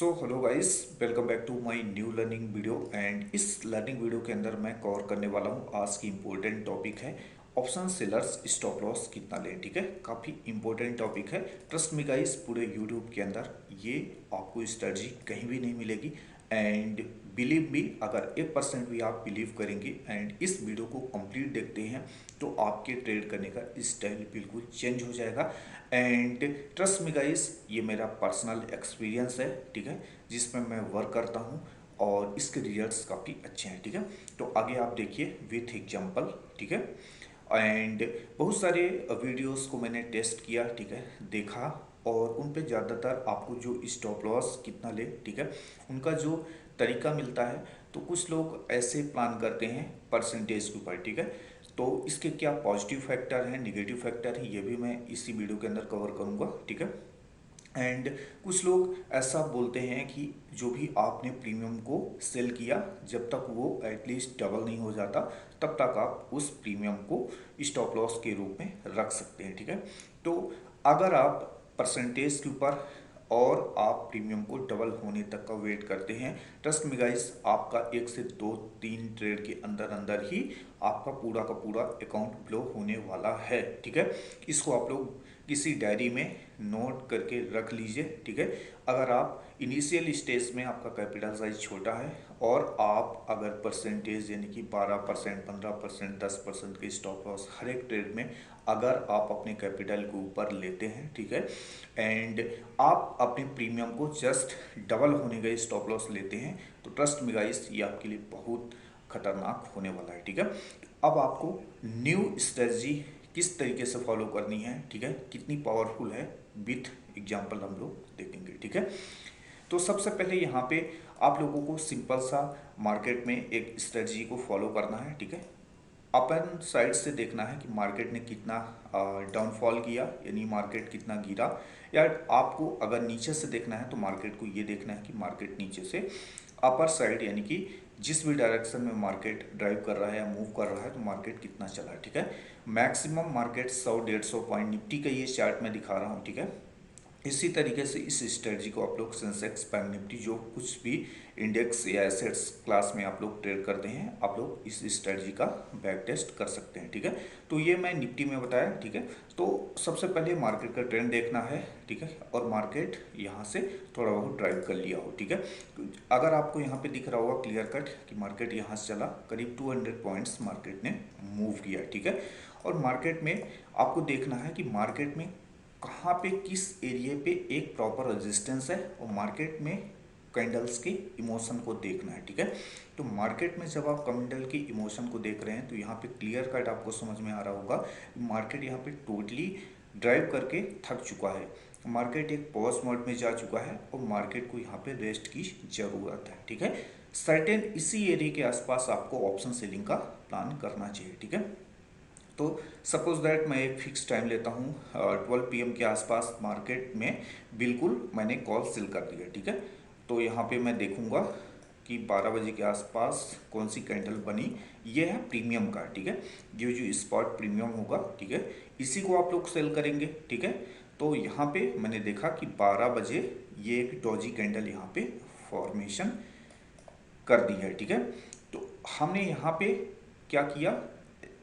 Hello guys, welcome back to my new learning video. And इस learning video के अंदर मैं कवर करने वाला हूँ आज की इम्पोर्टेंट टॉपिक है ऑप्शन सेलर्स स्टॉप लॉस कितना लें। ठीक है, काफ़ी इंपॉर्टेंट टॉपिक है। ट्रस्ट मी गाइस, पूरे यूट्यूब के अंदर ये आपको स्ट्रेटजी कहीं भी नहीं मिलेगी। एंड बिलीव मी, अगर 1% भी आप बिलीव करेंगे एंड इस वीडियो को कंप्लीट देखते हैं तो आपके ट्रेड करने का स्टाइल बिल्कुल चेंज हो जाएगा। एंड ट्रस्ट मी गाइस, ये मेरा पर्सनल एक्सपीरियंस है। ठीक है, जिसमें मैं वर्क करता हूँ और इसके रिजल्ट्स काफ़ी अच्छे हैं। ठीक है, तो आगे आप देखिए विथ एग्जांपल। ठीक है, एंड बहुत सारे वीडियोस को मैंने टेस्ट किया। ठीक है, देखा और उन पे ज़्यादातर आपको जो स्टॉप लॉस कितना ले, ठीक है, उनका जो तरीका मिलता है। तो कुछ लोग ऐसे प्लान करते हैं परसेंटेज के ऊपर। ठीक है, तो इसके क्या पॉजिटिव फैक्टर हैं, निगेटिव फैक्टर हैं, ये भी मैं इसी वीडियो के अंदर कवर करूँगा। ठीक है, एंड कुछ लोग ऐसा बोलते हैं कि जो भी आपने प्रीमियम को सेल किया, जब तक वो एटलीस्ट डबल नहीं हो जाता तब तक आप उस प्रीमियम को स्टॉप लॉस के रूप में रख सकते हैं। ठीक है, तो अगर आप परसेंटेज के ऊपर और आप प्रीमियम को डबल होने तक का वेट करते हैं, ट्रस्ट मी गाइस, आपका 1 से 2 3 ट्रेड के अंदर अंदर ही आपका पूरा का पूरा अकाउंट ब्लो होने वाला है। ठीक है, इसको आप लोग किसी डायरी में नोट करके रख लीजिए। ठीक है, अगर आप इनिशियल स्टेज में आपका कैपिटल साइज छोटा है और आप अगर परसेंटेज यानी कि 12%, 15%, 10% के स्टॉप लॉस हर एक ट्रेड में अगर आप अपने कैपिटल के ऊपर लेते हैं, ठीक है, एंड आप अपने प्रीमियम को जस्ट डबल होने गए स्टॉप लॉस लेते हैं, तो ट्रस्ट मी गाइस, ये आपके लिए बहुत खतरनाक होने वाला है। ठीक है, अब आपको न्यू स्ट्रेटजी किस तरीके से फॉलो करनी है, ठीक है, कितनी पावरफुल है, विथ एग्जांपल हम लोग देखेंगे। ठीक है, तो सबसे पहले यहाँ पे आप लोगों को सिंपल सा मार्केट में एक स्ट्रेटजी को फॉलो करना है। ठीक है, अपन साइड से देखना है कि मार्केट ने कितना डाउनफॉल किया, यानी मार्केट कितना गिरा, या आपको अगर नीचे से देखना है तो मार्केट को ये देखना है कि मार्केट नीचे से अपर साइड यानी कि जिस भी डायरेक्शन में मार्केट ड्राइव कर रहा है या मूव कर रहा है तो मार्केट कितना चला है। ठीक है, मैक्सिमम मार्केट 100-150 पॉइंट निफ्टी का ये चार्ट में दिखा रहा हूँ। ठीक है, इसी तरीके से इस स्ट्रेटजी को आप लोग सेंसेक्स, बैंक निफ्टी, जो कुछ भी इंडेक्स या एसेट्स क्लास में आप लोग ट्रेड करते हैं, आप लोग इस स्ट्रेटजी का बैक टेस्ट कर सकते हैं। ठीक है, तो ये मैं निफ्टी में बताया। ठीक है, तो सबसे पहले मार्केट का ट्रेंड देखना है। ठीक है, और मार्केट यहाँ से थोड़ा बहुत ड्राइव कर लिया हो। ठीक है, तो अगर आपको यहाँ पे दिख रहा होगा क्लियर कट कि मार्केट यहाँ से चला, करीब 200 पॉइंट्स मार्केट ने मूव किया। ठीक है, और मार्केट में आपको देखना है कि मार्केट में कहाँ पे किस एरिया पे एक प्रॉपर रेजिस्टेंस है, और मार्केट में कैंडल्स के इमोशन को देखना है। ठीक है, तो मार्केट में जब आप कैंडल की इमोशन को देख रहे हैं तो यहाँ पे क्लियर कट आपको समझ में आ रहा होगा मार्केट यहाँ पे टोटली ड्राइव करके थक चुका है, मार्केट एक पॉज मोड में जा चुका है और मार्केट को यहाँ पे रेस्ट की ज़रूरत है। ठीक है, सर्टेन इसी एरिया के आसपास आपको ऑप्शन सेलिंग का प्लान करना चाहिए। ठीक है, तो सपोज दैट मैं एक फिक्स टाइम लेता हूँ 12 PM के आसपास मार्केट में बिल्कुल मैंने कॉल सेल कर दिया। ठीक है, तो यहाँ पे मैं देखूँगा कि 12 बजे के आसपास कौन सी कैंडल बनी, ये है प्रीमियम का। ठीक है, ये जो स्पॉट प्रीमियम होगा, ठीक है, इसी को आप लोग सेल करेंगे। ठीक है, तो यहाँ पे मैंने देखा कि 12 बजे ये एक डॉजी कैंडल यहाँ पे फॉर्मेशन कर दी है। ठीक है, तो हमने यहाँ पे क्या किया,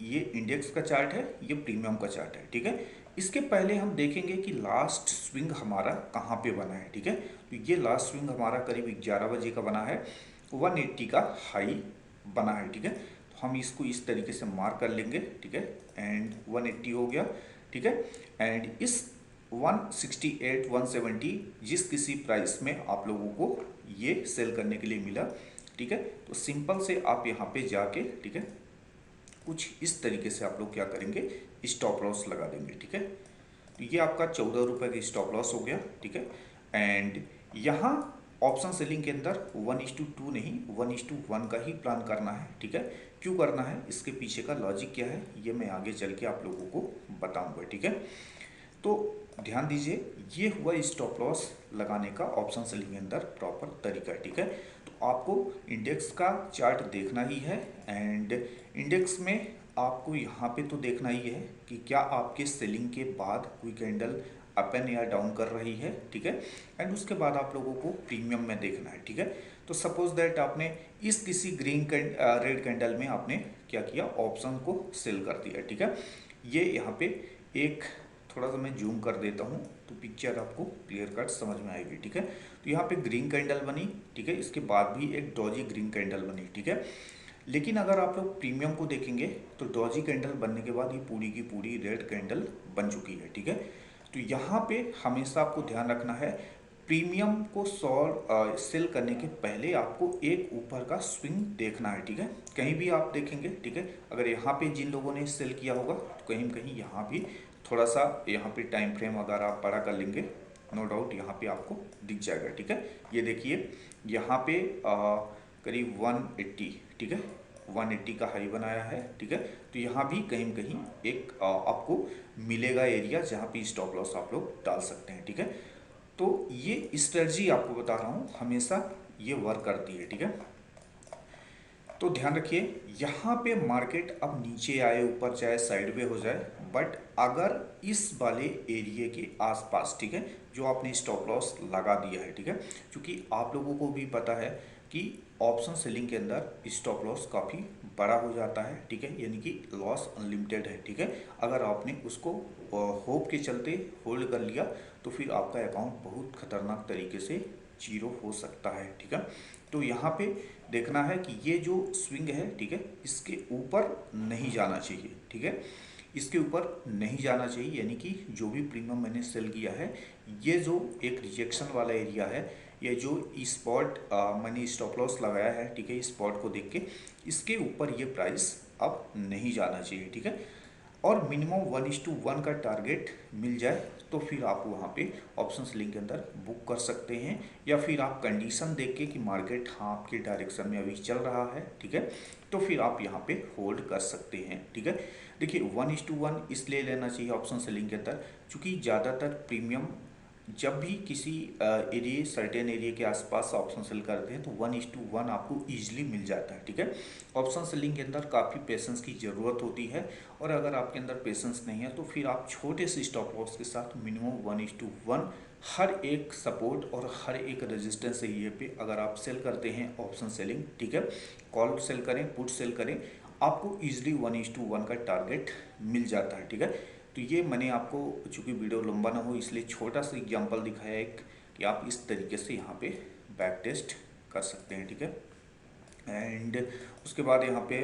ये इंडेक्स का चार्ट है, ये प्रीमियम का चार्ट है। ठीक है, इसके पहले हम देखेंगे कि लास्ट स्विंग हमारा कहाँ पे बना है। ठीक है, तो ये लास्ट स्विंग हमारा करीब 11 बजे का बना है, 180 का हाई बना है। ठीक है, तो हम इसको इस तरीके से मार्क कर लेंगे। ठीक है, एंड 180 हो गया। ठीक है, एंड इस 168, 170 जिस किसी प्राइस में आप लोगों को ये सेल करने के लिए मिला, ठीक है, तो सिंपल से आप यहाँ पे जाके, ठीक है, कुछ इस तरीके से आप लोग क्या करेंगे, स्टॉप लॉस लगा देंगे। ठीक है, तो ये आपका 14 रुपये का स्टॉप लॉस हो गया। ठीक है, एंड यहाँ ऑप्शन सेलिंग के अंदर 1:2 नहीं 1:1 का ही प्लान करना है। ठीक है, क्यों करना है, इसके पीछे का लॉजिक क्या है, ये मैं आगे चल के आप लोगों को बताऊंगा। ठीक है, तो ध्यान दीजिए, ये हुआ स्टॉप लॉस लगाने का ऑप्शन सेलिंग के अंदर प्रॉपर तरीका। ठीक है, तो आपको इंडेक्स का चार्ट देखना ही है, एंड इंडेक्स में आपको यहाँ पे तो देखना ही है कि क्या आपके सेलिंग के बाद कोई कैंडल अप एंड या डाउन कर रही है, ठीक है। एंड उसके बाद आप लोगों को प्रीमियम में देखना है, ठीक है। तो सपोज दैट आपने इस किसी रेड कैंडल में आपने क्या किया, ऑप्शन को सेल कर दिया, ठीक है। ये यहाँ पे एक थोड़ा सा मैं जूम कर देता हूँ तो पिक्चर आपको क्लियर कट समझ में आएगी, ठीक है। तो यहाँ पे ग्रीन कैंडल बनी, ठीक है। इसके बाद भी एक डॉजी ग्रीन कैंडल बनी, ठीक है। लेकिन अगर आप लोग प्रीमियम को देखेंगे तो डॉजी कैंडल बनने के बाद ये पूरी की पूरी रेड कैंडल बन चुकी है, ठीक है। तो यहाँ पे हमेशा आपको ध्यान रखना है, प्रीमियम को सेल करने के पहले आपको एक ऊपर का स्विंग देखना है, ठीक है। कहीं भी आप देखेंगे, ठीक है, अगर यहाँ पे जिन लोगों ने सेल किया होगा तो कहीं कहीं यहाँ भी थोड़ा सा यहाँ पे टाइम फ्रेम अगर आप बड़ा कर लेंगे, नो डाउट यहाँ पे आपको दिख जाएगा, ठीक है। ये देखिए यहाँ पे करीब 180, ठीक है, 180 का हाई बनाया है, ठीक है। तो यहाँ भी कहीं कहीं एक आपको मिलेगा एरिया जहाँ पे स्टॉप लॉस आप लोग डाल सकते हैं, ठीक है। तो ये स्ट्रेटजी आपको बता रहा हूँ हमेशा ये वर्क करती है, ठीक है। तो ध्यान रखिए, यहाँ पे मार्केट अब नीचे आए ऊपर चाहे साइडवे हो जाए, बट अगर इस वाले एरिया के आसपास, ठीक है, जो आपने स्टॉप लॉस लगा दिया है, ठीक है, क्योंकि आप लोगों को भी पता है कि ऑप्शन सेलिंग के अंदर स्टॉप लॉस काफ़ी बड़ा हो जाता है, ठीक है, यानी कि लॉस अनलिमिटेड है, ठीक है। अगर आपने उसको होप के चलते होल्ड कर लिया तो फिर आपका अकाउंट बहुत खतरनाक तरीके से जीरो हो सकता है, ठीक है। तो यहाँ पे देखना है कि ये जो स्विंग है, ठीक है, इसके ऊपर नहीं जाना चाहिए, ठीक है, इसके ऊपर नहीं जाना चाहिए, यानी कि जो भी प्रीमियम मैंने सेल किया है, ये जो एक रिजेक्शन वाला एरिया है, ये जो स्पॉट मैंने स्टॉप लॉस लगाया है, ठीक है, स्पॉट को देख के इसके ऊपर ये प्राइस अब नहीं जाना चाहिए, ठीक है। और मिनिमम 1:1 का टारगेट मिल जाए तो फिर आप वहाँ पे ऑप्शन सेलिंग के अंदर बुक कर सकते हैं, या फिर आप कंडीशन देख के कि मार्केट हाँ आपके डायरेक्शन में अभी चल रहा है, ठीक है, तो फिर आप यहाँ पे होल्ड कर सकते हैं, ठीक है। देखिए 1:1 इसलिए लेना चाहिए ऑप्शन सेलिंग के अंदर क्योंकि ज़्यादातर प्रीमियम जब भी किसी एरिया सर्टेन एरिया के आसपास ऑप्शन सेल करते हैं तो 1:1 आपको ईजिली मिल जाता है, ठीक है। ऑप्शन सेलिंग के अंदर काफ़ी पेशेंस की ज़रूरत होती है, और अगर आपके अंदर पेशेंस नहीं है तो फिर आप छोटे से स्टॉप लॉस के साथ मिनिमम 1:1 हर एक सपोर्ट और हर एक रेजिस्टेंस एरिया पे अगर आप सेल करते हैं ऑप्शन सेलिंग, ठीक है, कॉल सेल करें पुट सेल करें, आपको ईजिली 1:1 का टारगेट मिल जाता है, ठीक है। तो ये मैंने आपको, चूँकि वीडियो लंबा ना हो इसलिए छोटा सा एग्जांपल दिखाया एक कि आप इस तरीके से यहाँ पे बैक टेस्ट कर सकते हैं, ठीक है। एंड उसके बाद यहाँ पे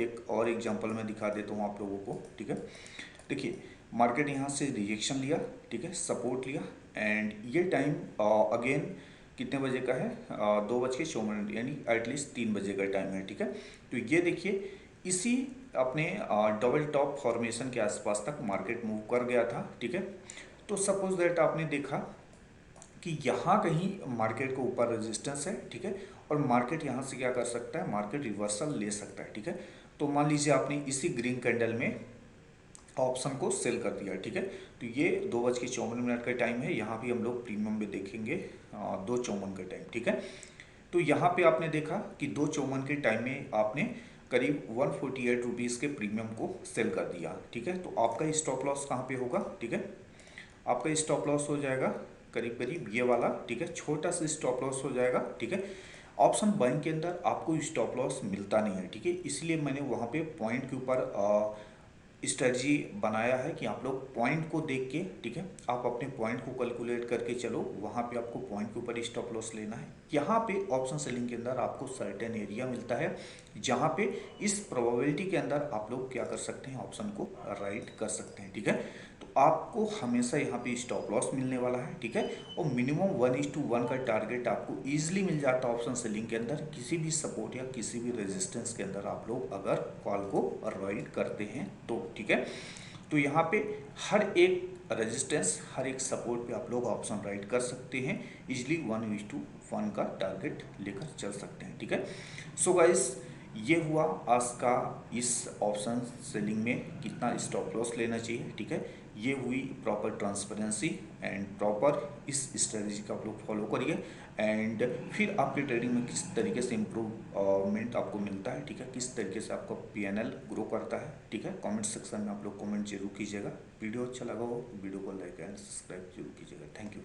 एक और एग्जांपल मैं दिखा देता हूँ आप लोगों को, ठीक है। देखिए मार्केट यहाँ से रिजेक्शन लिया, ठीक है, सपोर्ट लिया, एंड ये टाइम अगेन कितने बजे का है, 2:04 यानी एटलीस्ट 3 बजे का टाइम है, ठीक है। तो ये देखिए इसी अपने डबल टॉप फॉर्मेशन के आसपास तक मार्केट मूव कर गया था, ठीक है। तो सपोज दैट आपने देखा कि यहाँ कहीं मार्केट को ऊपर रेजिस्टेंस है, ठीक है, और मार्केट यहाँ से क्या कर सकता है, मार्केट रिवर्सल ले सकता है, ठीक है। तो मान लीजिए आपने इसी ग्रीन कैंडल में ऑप्शन को सेल कर दिया, ठीक है। तो ये 2:54 का टाइम है, यहाँ भी हम लोग प्रीमियम में देखेंगे 2:54 का टाइम, ठीक है। तो यहाँ पे आपने देखा कि 2:54 के टाइम में आपने करीब 148 रुपीज़ के प्रीमियम को सेल कर दिया, ठीक है। तो आपका स्टॉप लॉस कहाँ पे होगा, ठीक है, आपका स्टॉप लॉस हो जाएगा करीब करीब ये वाला, ठीक है, छोटा सा स्टॉप लॉस हो जाएगा, ठीक है। ऑप्शन बाइंग के अंदर आपको स्टॉप लॉस मिलता नहीं है, ठीक है, इसलिए मैंने वहाँ पे पॉइंट के ऊपर स्ट्रेटजी बनाया है कि आप लोग पॉइंट को देख के, ठीक है, आप अपने पॉइंट को कैलकुलेट करके चलो, वहाँ पे आपको पॉइंट के ऊपर स्टॉप लॉस लेना है। यहाँ पे ऑप्शन सेलिंग के अंदर आपको सर्टेन एरिया मिलता है जहाँ पे इस प्रोबेबिलिटी के अंदर आप लोग क्या कर सकते हैं, ऑप्शन को राइट कर सकते हैं, ठीक है। तो आपको हमेशा यहाँ पे स्टॉप लॉस मिलने वाला है, ठीक है, और मिनिमम 1:1 का टारगेट आपको ईजिली मिल जाता है ऑप्शन सेलिंग के अंदर, किसी भी सपोर्ट या किसी भी रेजिस्टेंस के अंदर आप लोग अगर कॉल को राइड करते हैं तो, ठीक है। तो यहाँ पे हर एक रेजिस्टेंस हर एक सपोर्ट पे आप लोग ऑप्शन राइड कर सकते हैं, इजिली 1:1 का टारगेट लेकर चल सकते हैं, ठीक है। सो गाइस ये हुआ आज का इस ऑप्शन सेलिंग में कितना स्टॉप लॉस लेना चाहिए, ठीक है, ये हुई प्रॉपर ट्रांसपेरेंसी एंड प्रॉपर इस स्ट्रेटजी का आप लोग फॉलो करिए एंड फिर आपकी ट्रेडिंग में किस तरीके से इम्प्रूवमेंट आपको मिलता है, ठीक है, किस तरीके से आपका पीएनएल ग्रो करता है, ठीक है। कमेंट सेक्शन में आप लोग कमेंट जरूर कीजिएगा। वीडियो अच्छा लगा हो वीडियो को लाइक एंड सब्सक्राइब जरूर कीजिएगा। Thank you.